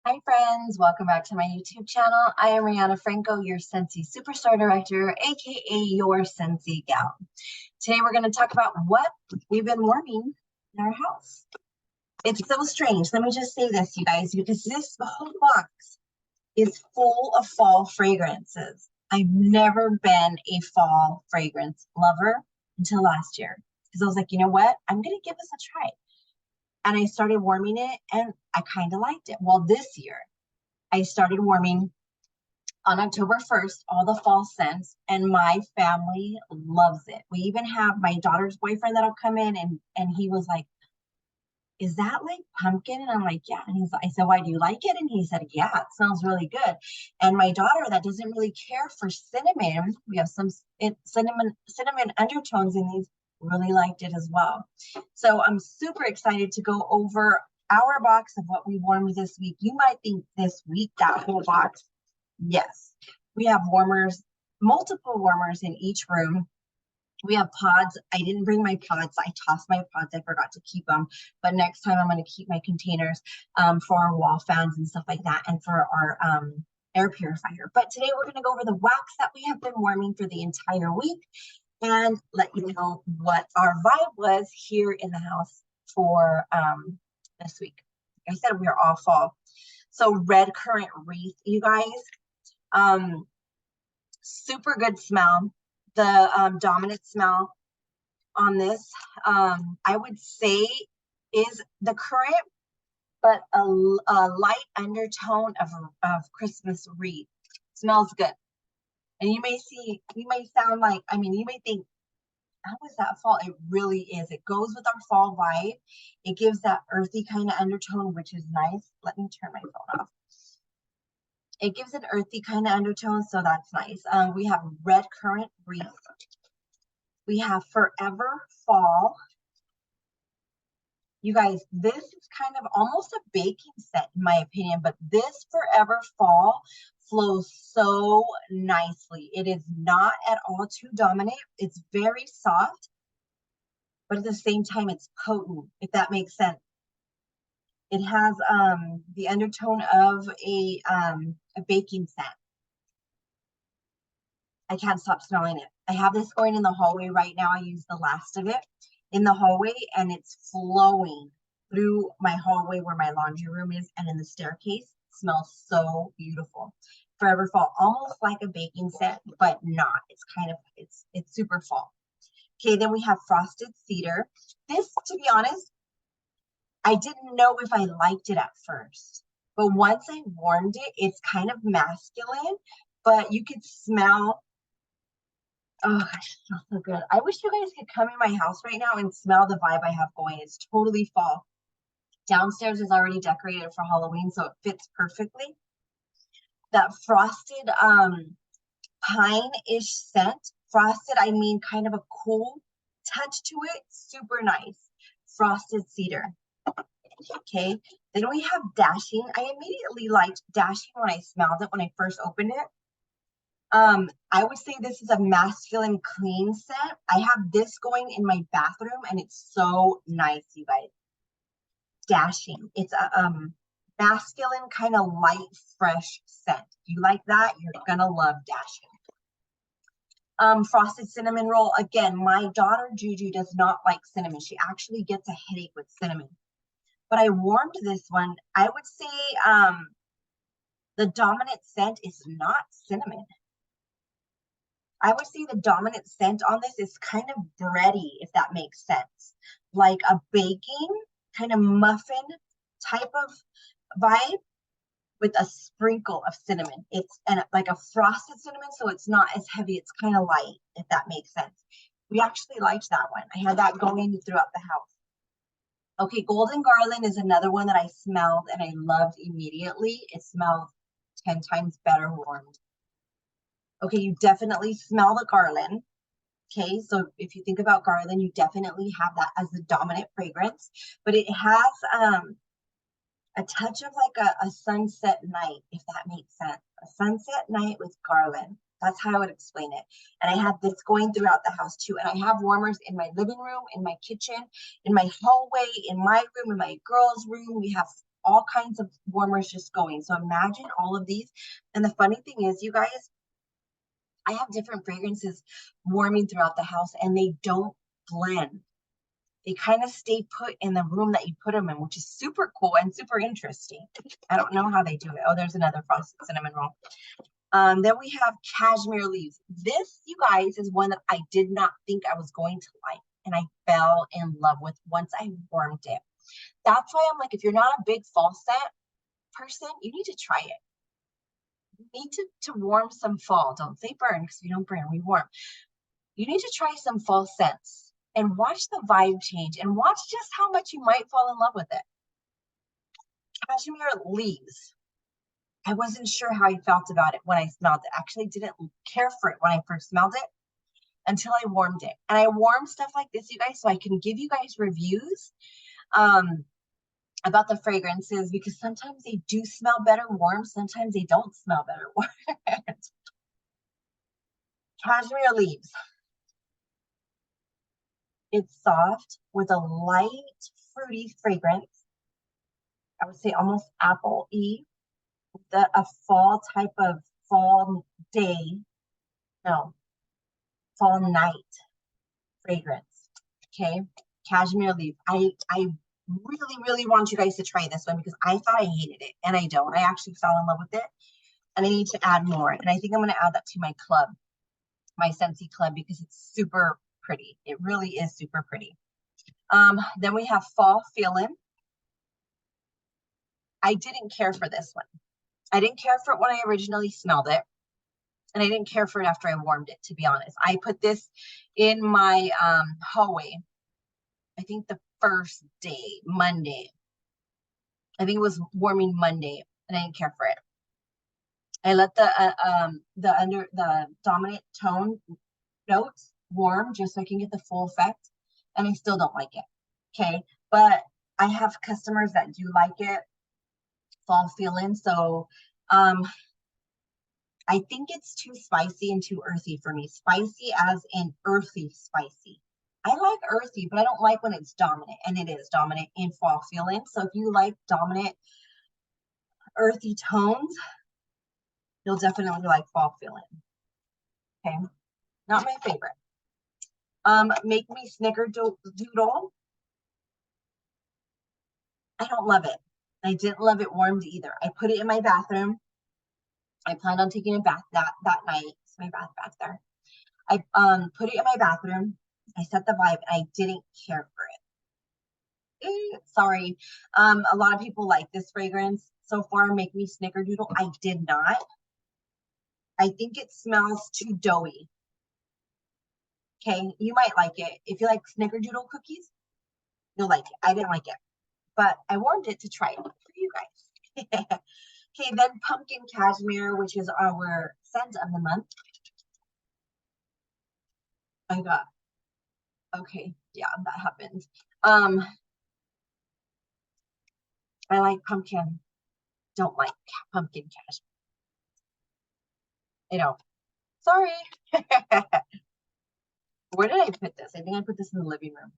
Hi friends, welcome back to my YouTube channel. I am Rihanna Franco, your Scentsy Superstar Director, aka your Scentsy Gal. Today we're going to talk about what we've been warming in our house. It's so strange. Let me just say this, you guys, because this whole box is full of fall fragrances. I've never been a fall fragrance lover until last year. Because I was like, you know what? I'm going to give this a try. And I started warming it and I kind of liked it. Well, this year I started warming on October 1st, all the fall scents, and my family loves it. We even have my daughter's boyfriend that'll come in and he was like, is that like pumpkin? And I'm like, yeah. And I said, why do you like it? And he said, yeah, it smells really good. And my daughter that doesn't really care for cinnamon, we have some cinnamon undertones in these, really liked it as well. So I'm super excited to go over our box of what we warmed this week. You might think this week, that whole box. Yes, we have warmers, multiple warmers in each room. We have pods. I didn't bring my pods. I tossed my pods. I forgot to keep them. But next time I'm going to keep my containers for our wall fans and stuff like that and for our air purifier. But today we're going to go over the wax that we have been warming for the entire week and let you know what our vibe was here in the house for this week. Like I said, we are all fall. So red currant wreath, you guys. Super good smell. The dominant smell on this, I would say, is the currant, but a light undertone of Christmas wreath. Smells good. And you may sound like, you may think, how is that fall? It really is. It goes with our fall vibe. It gives that earthy kind of undertone, which is nice. Let me turn my phone off. It gives an earthy kind of undertone, so that's nice. We have red currant wreath. We have Forever Fall. You guys, this is kind of almost a baking set in my opinion, but this Forever Fall flows so nicely. It is not at all too dominant. It's very soft, but at the same time, it's potent, if that makes sense. It has the undertone of a baking set. I can't stop smelling it. I have this going in the hallway right now. I use the last of it in the hallway and it's flowing through my hallway where my laundry room is and in the staircase. It smells so beautiful. Forever Fall, almost like a baking set, but not. It's kind of, it's super fall. Okay, then we have Frosted Cedar. This, to be honest, I didn't know if I liked it at first, but once I warmed it, it's kind of masculine, but you could smell. Oh, it smells so good. I wish you guys could come in my house right now and smell the vibe I have going. It's totally fall. Downstairs is already decorated for Halloween, so it fits perfectly. That frosted pine-ish scent. Frosted, I mean kind of a cool touch to it. Super nice. Frosted Cedar. Okay, then we have Dashing. I immediately liked Dashing when I smelled it when I first opened it. I would say this is a masculine clean scent. I have this going in my bathroom and it's so nice, you guys. Dashing. It's a masculine kind of light, fresh scent. If you like that, you're gonna love Dashing. Frosted Cinnamon Roll. Again, my daughter Juju does not like cinnamon. She actually gets a headache with cinnamon. But I warmed this one. I would say the dominant scent is not cinnamon. I would say the dominant scent on this is kind of bready, if that makes sense. Like a baking, kind of muffin type of vibe with a sprinkle of cinnamon. It's like a frosted cinnamon, so it's not as heavy. It's kind of light, if that makes sense. We actually liked that one. I had that going throughout the house. Okay, Golden Garland is another one that I smelled and I loved immediately. It smells 10 times better warmed. Okay, you definitely smell the garland. Okay, so if you think about garland, you definitely have that as the dominant fragrance, but it has a touch of like a sunset night, if that makes sense. A sunset night with garland. That's how I would explain it. And I have this going throughout the house too. And I have warmers in my living room, in my kitchen, in my hallway, in my room, in my girls' room. We have all kinds of warmers just going. So imagine all of these. And the funny thing is, you guys, I have different fragrances warming throughout the house and they don't blend. They kind of stay put in the room that you put them in, which is super cool and super interesting. I don't know how they do it. Oh, there's another frosted cinnamon roll. Then we have cashmere leaves. This, you guys, is one that I did not think I was going to like, and I fell in love with once I warmed it. That's why I'm like, if you're not a big fall scent person, you need to try it. You need to warm some fall. Don't say burn, because we don't burn, we warm. You need to try some fall scents and watch the vibe change and watch just how much you might fall in love with it. Cashmere leaves. I wasn't sure how I felt about it when I smelled it. I actually didn't care for it when I first smelled it until I warmed it. And I warm stuff like this, you guys, so I can give you guys reviews about the fragrances, because sometimes they do smell better warm, sometimes they don't smell better warm. Cashmere leaves. It's soft with a light fruity fragrance. I would say almost apple-y, with a fall type of fall day, no, fall night fragrance. Okay, cashmere leaf. I really want you guys to try this one, because I thought I hated it, and I don't. I actually fell in love with it, and I need to add more. And I think I'm going to add that to my club, my Scentsy club, because it's super pretty. It really is super pretty. Then we have Fall Feelin'. I didn't care for this one. I didn't care for it when I originally smelled it, and I didn't care for it after I warmed it, to be honest. I put this in my hallway, I think the first day, Monday. I think it was warming Monday, and I didn't care for it. I let the dominant tone notes warm just so I can get the full effect, and I still don't like it. Okay, but I have customers that do like it, Fall Feelin'. So I think it's too spicy and too earthy for me. Spicy as in earthy spicy. I like earthy, but I don't like when it's dominant, and it is dominant in Fall Feelin'. So if you like dominant earthy tones, you'll definitely like Fall Feelin'. Okay, not my favorite. Make Me Snickerdoodle. I don't love it. I didn't love it warmed either. I put it in my bathroom. I planned on taking a bath that night. It's my bath back there. I put it in my bathroom. I set the vibe. I didn't care for it. Sorry. A lot of people like this fragrance so far. Make Me Snickerdoodle. I did not. I think it smells too doughy. Okay, you might like it. If you like Snickerdoodle cookies, you'll like it. I didn't like it, but I warmed it to try it for you guys. Okay, then Pumpkin Cashmere, which is our scent of the month. I got, okay, yeah, that happened. I like pumpkin, don't like pumpkin cashmere. I don't. Sorry. Where did I put this? I think I put this in the living room.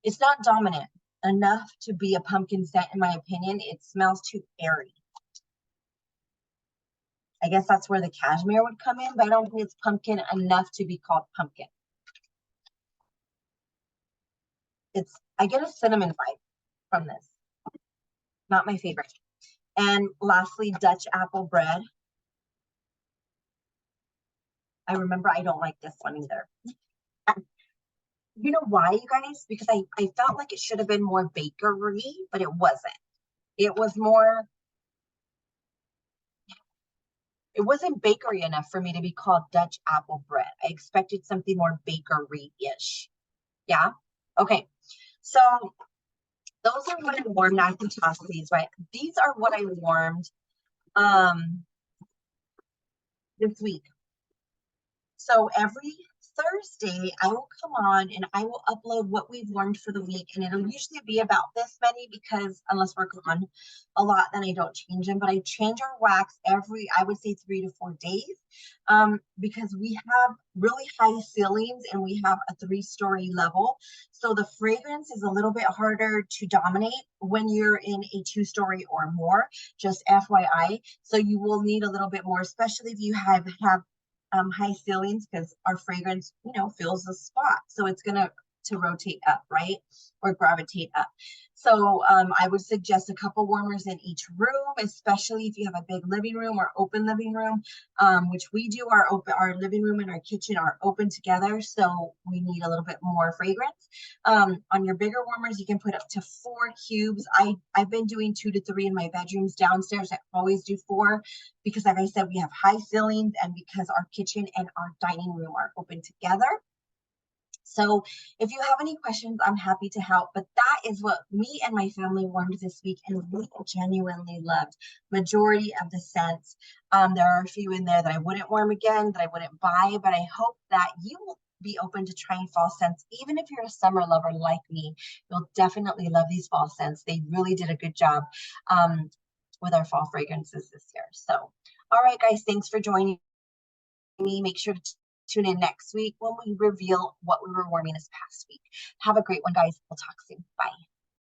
It's not dominant enough to be a pumpkin scent, in my opinion. It smells too airy. I guess that's where the cashmere would come in, but I don't think it's pumpkin enough to be called pumpkin. I get a cinnamon vibe from this. Not my favorite. And lastly, Dutch apple bread. I remember I don't like this one either. You know why, you guys? Because I felt like it should have been more bakery, but it wasn't. It was more, it wasn't bakery enough for me to be called Dutch apple bread. I expected something more bakery-ish. Yeah? Okay. So those are what I warmed. Now I can toss these, right? These are what I warmed this week. So every Thursday, I will come on and I will upload what we've learned for the week. And it'll usually be about this many because unless we're gone a lot, then I don't change them. But I change our wax every, I would say 3 to 4 days, because we have really high ceilings and we have a 3-story level. So the fragrance is a little bit harder to dominate when you're in a 2-story or more, just FYI. So you will need a little bit more, especially if you have high ceilings, because our fragrance, fills the spot. So it's gonna to rotate up, right? Or gravitate up. So I would suggest a couple warmers in each room, especially if you have a big living room or open living room, which we do. Our living room and our kitchen are open together, so we need a little bit more fragrance. On your bigger warmers, you can put up to 4 cubes. I've been doing 2 to 3 in my bedrooms. Downstairs, I always do 4 because, like I said, we have high ceilings and because our kitchen and our dining room are open together. So if you have any questions, I'm happy to help. But that is what me and my family warmed this week, and we genuinely loved majority of the scents. There are a few in there that I wouldn't warm again, that I wouldn't buy, but I hope that you will be open to trying fall scents. Even if you're a summer lover like me, you'll definitely love these fall scents. They really did a good job with our fall fragrances this year. So, all right, guys, thanks for joining me. Make sure to tune in next week when we reveal what we were warming this past week. Have a great one, guys. We'll talk soon. Bye.